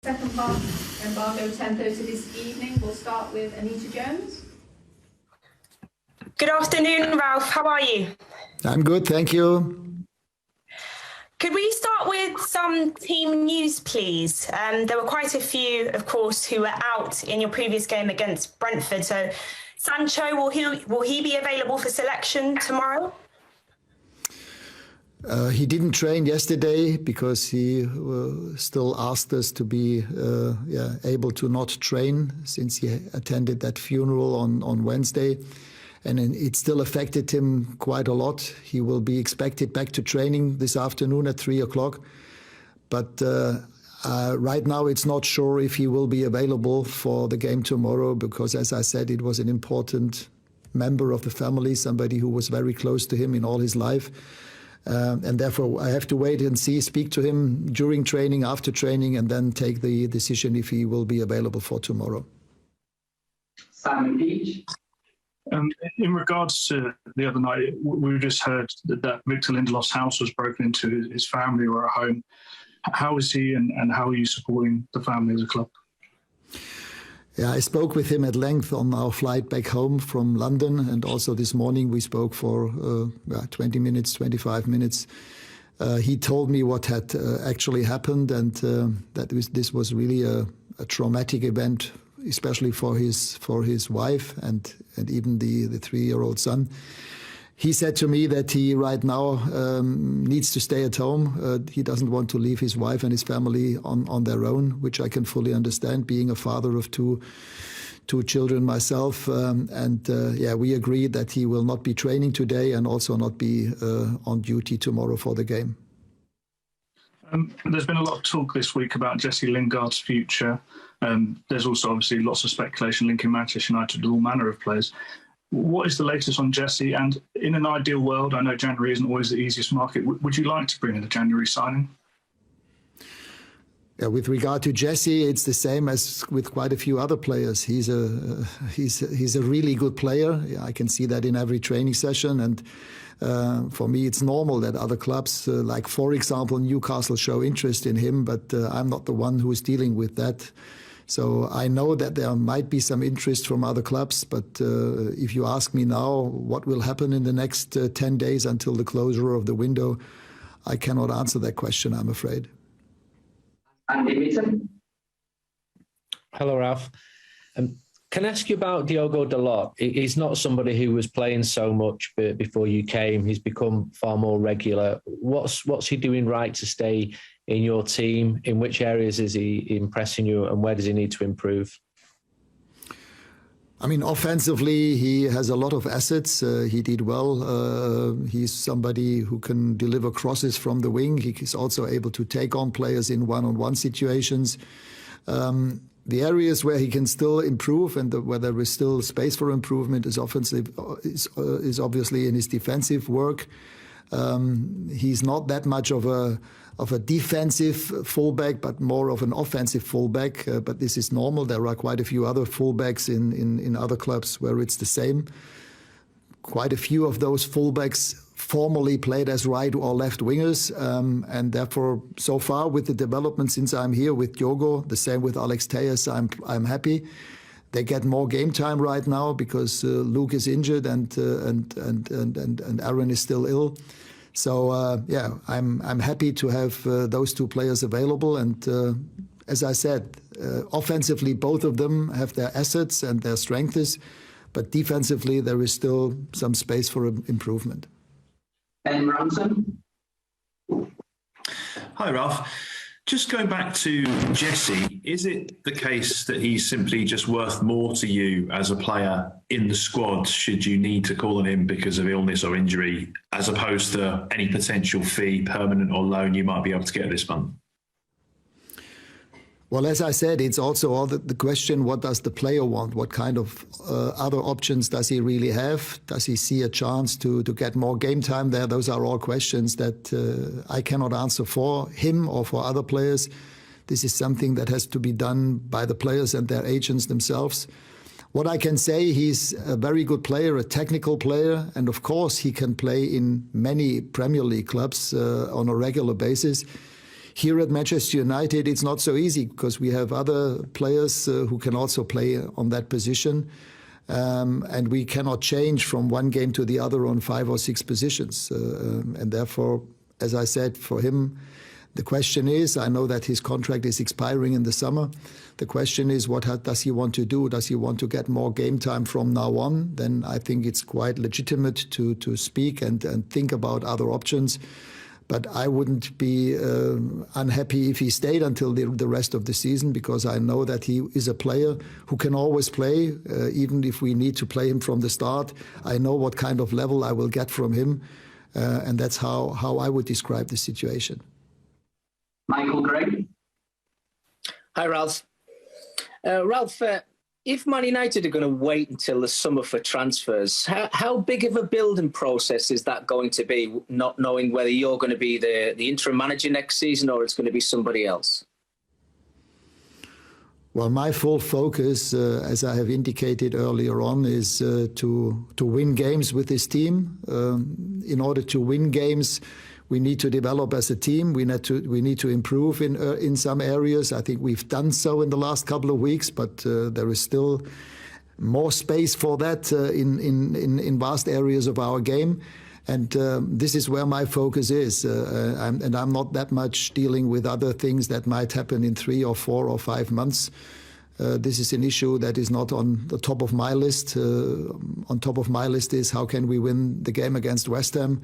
Second part, embargo 10:30 this evening. We'll start with Anita Jones. Good afternoon, Ralf. How are you? I'm good, thank you. Could we start with some team news, please? There were quite a few, of course, who were out in your previous game against Brentford. So, Sancho, will he be available for selection tomorrow? He didn't train yesterday because he still asked us to be able to not train since he attended that funeral on Wednesday. And it still affected him quite a lot. He will be expected back to training this afternoon at 3 o'clock. But right now it's not sure if he will be available for the game tomorrow because, as I said, it was an important member of the family, somebody who was very close to him in all his life. And therefore, I have to wait and see, speak to him during training, after training, and then take the decision if he will be available for tomorrow. Simon Peach. In regards to the other night, we just heard that Victor Lindelof's house was broken into. His family were at home. How is he and how are you supporting the family as a club? Yeah, I spoke with him at length on our flight back home from London, and also this morning we spoke for 20 minutes, 25 minutes. He told me what had actually happened, and that this was really a traumatic event, especially for his wife and even the 3-year-old son. He said to me that he right now needs to stay at home. He doesn't want to leave his wife and his family on their own, which I can fully understand, being a father of two children myself. We agreed that he will not be training today and also not be on duty tomorrow for the game. There's been a lot of talk this week about Jesse Lingard's future. There's also obviously lots of speculation linking Manchester United with all manner of players. What is the latest on Jesse? And in an ideal world, I know January isn't always the easiest market. Would you like to bring in a January signing? Yeah, with regard to Jesse, it's the same as with quite a few other players. He's a really good player. I can see that in every training session. And for me, it's normal that other clubs, like for example Newcastle, show interest in him. But I'm not the one who is dealing with that. So I know that there might be some interest from other clubs, but if you ask me now what will happen in the next 10 days until the closure of the window, I cannot answer that question, I'm afraid. Andy Mitten. Hello, Ralf. Can I ask you about Diogo Dalot? He's not somebody who was playing so much before you came. He's become far more regular. What's he doing right to stay in your team? In which areas is he impressing you and where does he need to improve? I mean, offensively, he has a lot of assets. He did well. He's somebody who can deliver crosses from the wing. He is also able to take on players in one-on-one situations. The areas where he can still improve and where there is still space for improvement is obviously in his defensive work. He's not that much of a defensive fullback, but more of an offensive fullback. But this is normal. There are quite a few other fullbacks in other clubs where it's the same. Quite a few of those fullbacks formerly played as right or left wingers, and therefore, so far with the development since I'm here with Diogo, the same with Alex Telles, I'm happy. They get more game time right now because Luke is injured and Aaron is still ill. So I'm happy to have those two players available. And as I said, offensively, both of them have their assets and their strengths, but defensively, there is still some space for improvement. Ben Ramson. Hi, Ralf. Just going back to Jesse, is it the case that he's simply just worth more to you as a player in the squad should you need to call on him because of illness or injury, as opposed to any potential fee, permanent or loan, you might be able to get this month? Well, as I said, it's also all the question, what does the player want? What kind of other options does he really have? Does he see a chance to get more game time there? Those are all questions that I cannot answer for him or for other players. This is something that has to be done by the players and their agents themselves. What I can say, he's a very good player, a technical player, and of course he can play in many Premier League clubs on a regular basis. here at Manchester United, it's not so easy because we have other players who can also play on that position. And we cannot change from one game to the other on 5 or 6 positions. And therefore, as I said, for him, the question is, I know that his contract is expiring in the summer. The question is, what does he want to do? Does he want to get more game time from now on? Then I think it's quite legitimate to speak and think about other options. But I wouldn't be unhappy if he stayed until the rest of the season, because I know that he is a player who can always play, even if we need to play him from the start. I know what kind of level I will get from him, and that's how I would describe the situation. Michael Gregg. Hi, Ralf. Ralf, if Man United are going to wait until the summer for transfers, how big of a building process is that going to be, not knowing whether you're going to be the interim manager next season or it's going to be somebody else? Well, my full focus, as I have indicated earlier on, is to win games with this team. In order to win games, we need to develop as a team. We need to improve in some areas. I think we've done so in the last couple of weeks, but there is still more space for that in vast areas of our game. And this is where my focus is. And I'm not that much dealing with other things that might happen in 3 or 4 or 5 months. This is an issue that is not on the top of my list. On top of my list is how can we win the game against West Ham.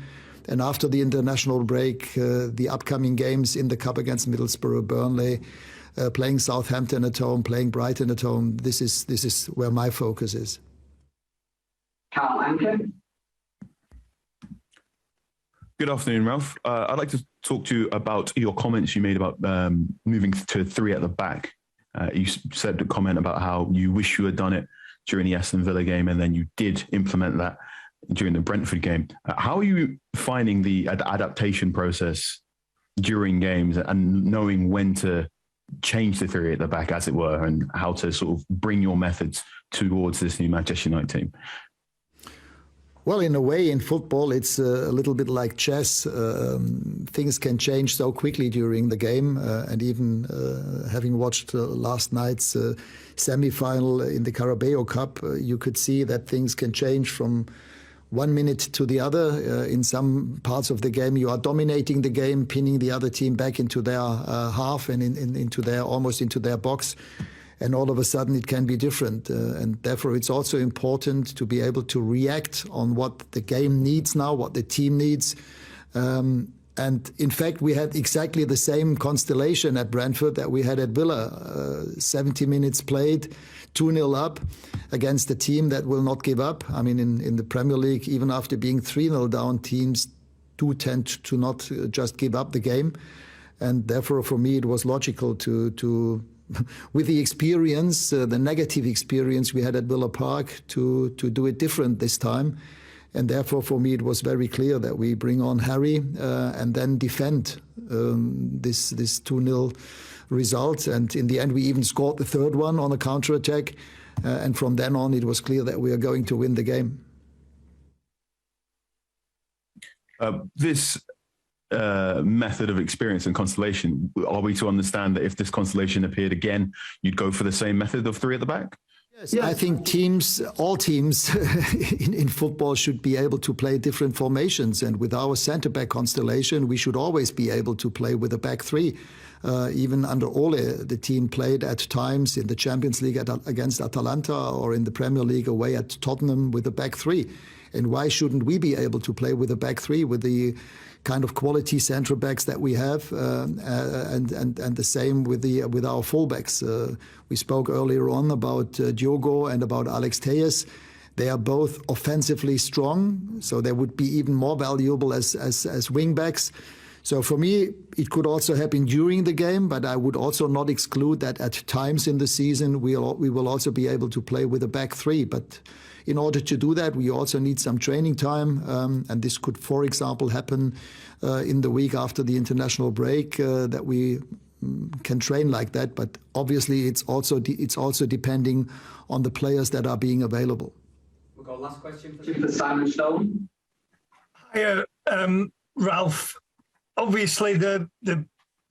And after the international break, the upcoming games in the Cup against Middlesbrough, Burnley, playing Southampton at home, playing Brighton at home, this is where my focus is. Carl Anke. Good afternoon, Ralf. I'd like to talk to you about your comments you made about moving to 3 at the back. You said a comment about how you wish you had done it during the Aston Villa game, and then you did implement that during the Brentford game. How are you finding the adaptation process during games and knowing when to change the 3 at the back, as it were, and how to sort of bring your methods towards this new Manchester United team? Well, in a way, in football, it's a little bit like chess. Things can change so quickly during the game. And even having watched last night's semi-final in the Carabao Cup, you could see that things can change from 1 minute to the other. In some parts of the game, you are dominating the game, pinning the other team back into their half and almost into their box. And all of a sudden, it can be different. And therefore, it's also important to be able to react on what the game needs now, what the team needs. And in fact, we had exactly the same constellation at Brentford that we had at Villa. 70 minutes played, 2-0 up against a team that will not give up. I mean, in the Premier League, even after being 3-0 down, teams do tend to not just give up the game. And therefore, for me, it was logical to with the experience, the negative experience we had at Villa Park, to do it different this time. And therefore, for me, it was very clear that we bring on Harry and then defend this 2-0 result. And in the end, we even scored the 3rd one on a counter-attack. And from then on, it was clear that we are going to win the game. This method of experience and constellation, are we to understand that if this constellation appeared again, you'd go for the same method of 3 at the back? Yes. I think all teams in football should be able to play different formations. And with our centre-back constellation, we should always be able to play with a back 3. Even under Ole, the team played at times in the Champions League against Atalanta or in the Premier League away at Tottenham with a back 3. And why shouldn't we be able to play with a back 3 with the kind of quality centre backs that we have, and the same with our fullbacks. We spoke earlier on about Diogo and about Alex Telles. They are both offensively strong, so they would be even more valuable as wing backs. So for me, it could also happen during the game, but I would also not exclude that at times in the season we will also be able to play with a back 3. But in order to do that, we also need some training time, and this could, for example, happen in the week after the international break, that we can train like that. But obviously, it's also depending on the players that are being available. We've got last question for Simon Stone. Hi, Ralf. Obviously, the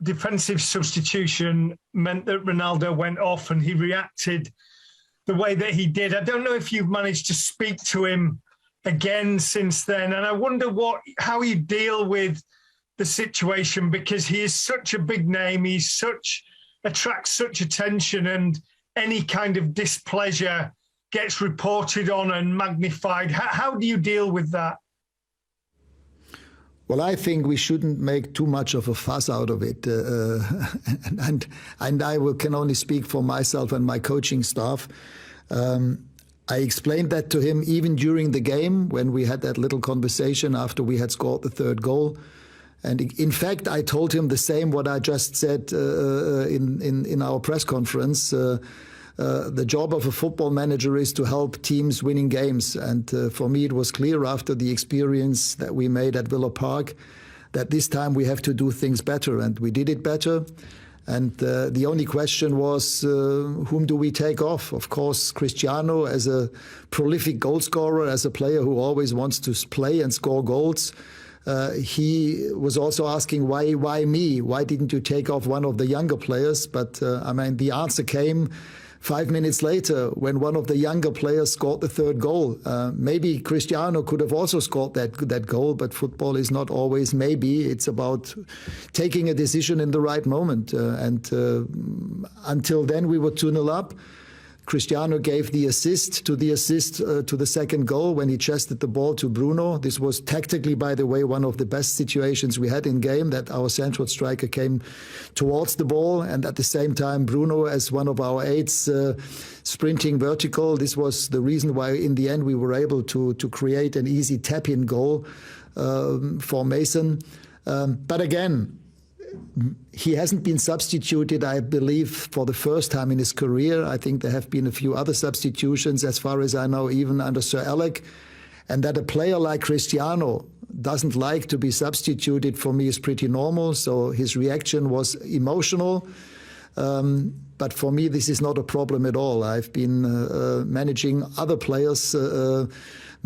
defensive substitution meant that Ronaldo went off and he reacted the way that he did. I don't know if you've managed to speak to him again since then. And I wonder how you deal with the situation, because he is such a big name. Attracts such attention, and any kind of displeasure gets reported on and magnified. How do you deal with that? Well, I think we shouldn't make too much of a fuss out of it. And I can only speak for myself and my coaching staff. I explained that to him even during the game when we had that little conversation after we had scored the third goal. And in fact, I told him the same what I just said in our press conference. The job of a football manager is to help teams winning games. And for me, it was clear after the experience that we made at Villa Park that this time we have to do things better. And we did it better. And the only question was, whom do we take off? Of course, Cristiano, as a prolific goal scorer, as a player who always wants to play and score goals. He was also asking, why me? Why didn't you take off one of the younger players? But the answer came 5 minutes later when one of the younger players scored the third goal. Maybe Cristiano could have also scored that goal, but football is not always maybe. It's about taking a decision in the right moment. Until then, we were 2-0 up. Cristiano gave the assist to the second goal when he chested the ball to Bruno. This was tactically, by the way, one of the best situations we had in game, that our central striker came towards the ball, and at the same time Bruno, as one of our eights, sprinting vertical. This was the reason why in the end we were able to create an easy tap-in goal for Mason. But again, he hasn't been substituted, I believe, for the first time in his career. I think there have been a few other substitutions, as far as I know, even under Sir Alec. And that a player like Cristiano doesn't like to be substituted, for me, is pretty normal. So his reaction was emotional. But for me, this is not a problem at all. I've been managing other players,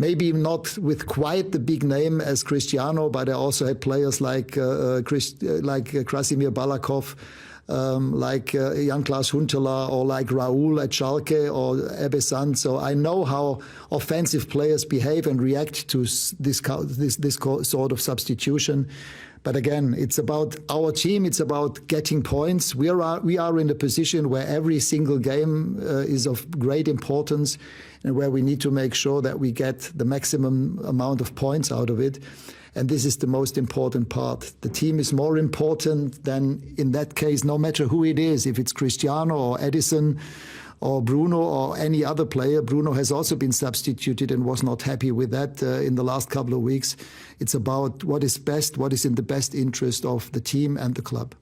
maybe not with quite the big name as Cristiano, but I also had players like Krasimir Balakov, like Jan-Klaas Huntelaar, or like Raúl at Schalke, or Ebbe Sand. So I know how offensive players behave and react to this sort of substitution. But again, it's about our team. It's about getting points. We are in a position where every single game is of great importance, and where we need to make sure that we get the maximum amount of points out of it. And this is the most important part. The team is more important than, in that case, no matter who it is, if it's Cristiano or Edison or Bruno or any other player. Bruno has also been substituted and was not happy with that in the last couple of weeks. It's about what is best, what is in the best interest of the team and the club.